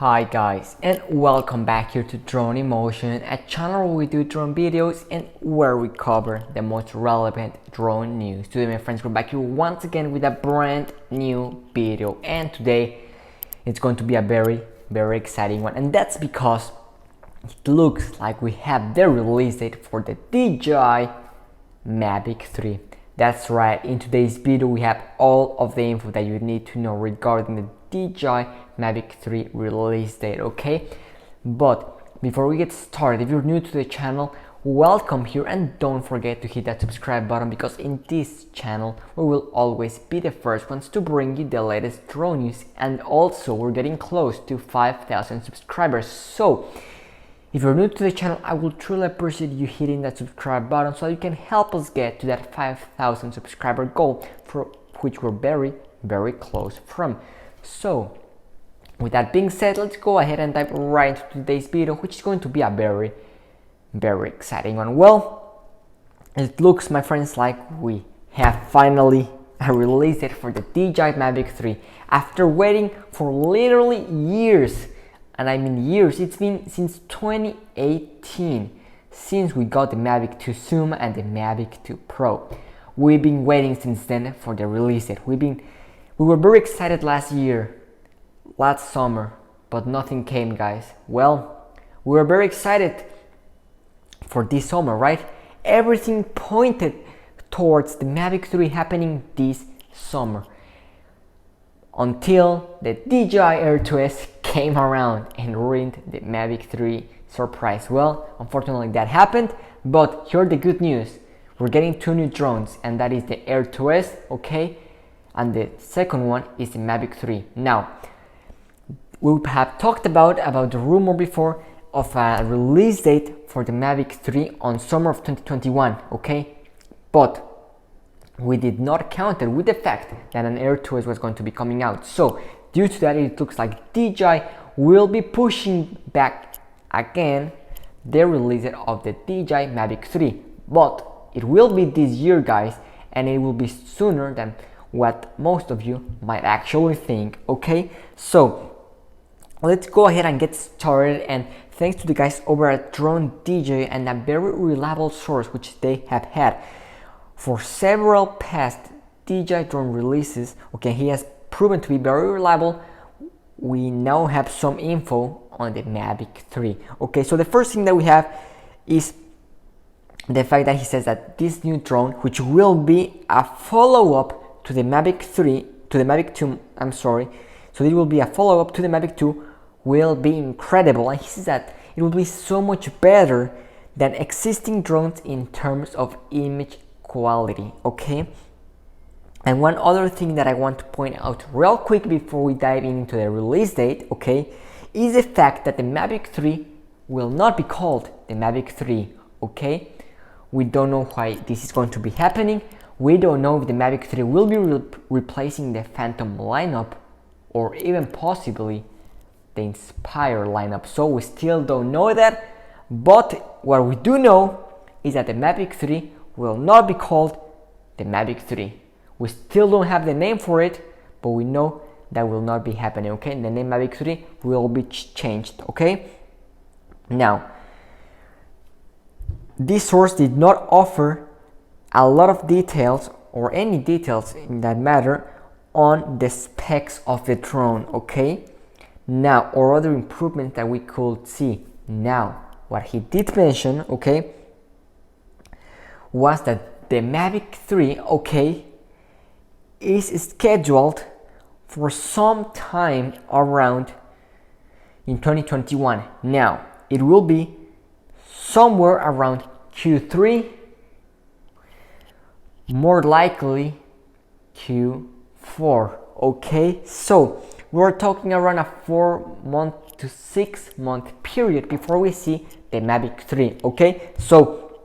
Hi guys, and welcome back here to Drone Emotion, a channel where we do drone videos and where we cover the most relevant drone news. Today my friends, we're back here once again with a brand new video, and today it's going to be a very exciting one, and that's because it looks like we have the release date for the DJI Mavic 3. That's right, in today's video we have all of the info that you need to know regarding the DJI Mavic 3 release date, okay? But before we get started, if you're new to the channel, welcome here, and don't forget to hit that subscribe button, because in this channel we will always be the first ones to bring you the latest drone news. And also we're getting close to 5,000 subscribers, so if you're new to the channel, I will truly appreciate you hitting that subscribe button so you can help us get to that 5,000 subscriber goal, for which we're very close from. So with that being said, let's go ahead and dive right into today's video, which is going to be a very exciting one. Well, it looks, my friends, like we have finally a release date for the DJI Mavic 3 after waiting for literally years. And I mean years. It's been since 2018 since we got the Mavic 2 Zoom and the Mavic 2 Pro. We've been waiting since then for the release date. We were very excited last summer, but nothing came, guys. Well, we were very excited for this summer, right? Everything pointed towards the Mavic 3 happening this summer, until the DJI Air 2S came around and ruined the Mavic 3 surprise. Well, unfortunately that happened, but here's the good news. We're getting two new drones, and that is the Air 2S, okay? And the second one is the Mavic 3. Now, we have talked about the rumor before of a release date for the Mavic 3 on summer of 2021, okay? But we did not count it with the fact that an Air 2S was going to be coming out. So due to that, it looks like DJI will be pushing back again the release of the DJI Mavic 3. But it will be this year, guys, and it will be sooner than what most of you might actually think, okay? So let's go ahead and get started, and thanks to the guys over at Drone DJ, and a very reliable source which they have had for several past DJI drone releases. Okay, he has proven to be very reliable. We now have some info on the Mavic 3. Okay, so the first thing that we have is the fact that he says that this new drone, which will be a follow-up to the Mavic 3, to the Mavic 2, I'm sorry, so it will be a follow-up to the Mavic 2, will be incredible. And he says that it will be so much better than existing drones in terms of image quality, okay? And one other thing that I want to point out real quick before we dive into the release date, okay, is the fact that the Mavic 3 will not be called the Mavic 3, okay? We don't know why this is going to be happening. We don't know if the Mavic 3 will be replacing the Phantom lineup, or even possibly the Inspire lineup. So we still don't know that, but what we do know is that the Mavic 3 will not be called the Mavic 3. We still don't have the name for it, but we know that will not be happening, okay? The name Mavic 3 will be changed, okay? Now, this source did not offer a lot of details, or any details in that matter, on the specs of the drone, okay? Now, or other improvements that we could see. Now, what he did mention, okay, was that the Mavic 3, okay, is scheduled for some time around in 2021. Now, it will be somewhere around Q3, more likely Q4, okay? So we're talking around a 4-month to 6-month period before we see the Mavic 3, okay? So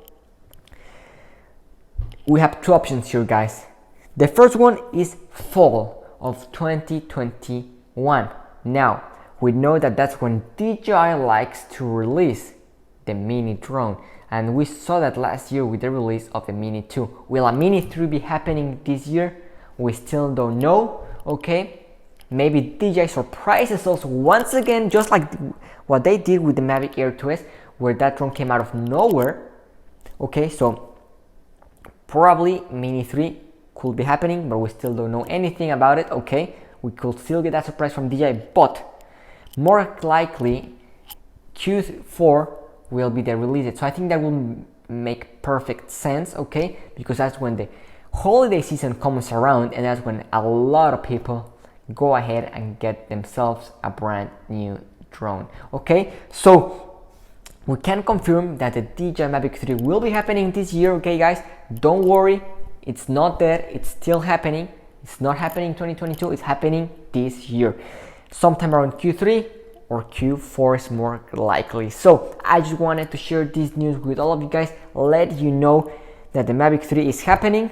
we have two options here, guys. The first one is fall of 2021. Now, we know that that's when DJI likes to release the Mini drone, and we saw that last year with the release of the Mini 2. Will a Mini 3 be happening this year? We still don't know, okay? maybe DJI surprises us once again, just like what they did with the Mavic Air 2s, where that drone came out of nowhere. Okay, so probably Mini 3 could be happening, but we still don't know anything about it. Okay, we could still get that surprise from DJI, but more likely Q4 will be the release date. So I think that will make perfect sense, okay, because that's when the holiday season comes around, and that's when a lot of people go ahead and get themselves a brand new drone. Okay, so we can confirm that the DJI Mavic 3 will be happening this year. Okay guys, don't worry, it's not dead, it's still happening. It's not happening in 2022, it's happening this year, sometime around Q3 or Q4 is more likely. So I just wanted to share this news with all of you guys, let you know that the Mavic 3 is happening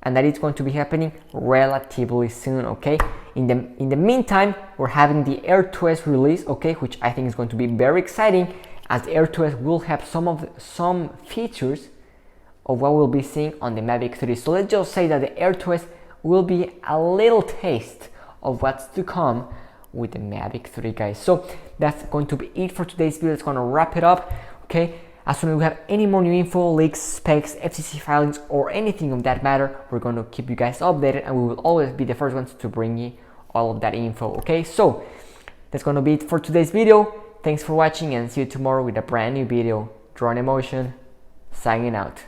and that it's going to be happening relatively soon. Okay, in the meantime, we're having the Air 2s release, okay, which I think is going to be very exciting, as the Air 2s will have some features of what we'll be seeing on the Mavic 3. So let's just say that the Air 2s will be a little taste of what's to come with the Mavic 3, guys. So that's going to be it for today's video. It's going to wrap it up. Okay, as soon as we have any more new info, leaks, specs, FCC filings, or anything of that matter, we're going to keep you guys updated, and we will always be the first ones to bring you all of that info. Okay, so that's going to be it for today's video. Thanks for watching, and see you tomorrow with a brand new video. Drone Emotion signing out.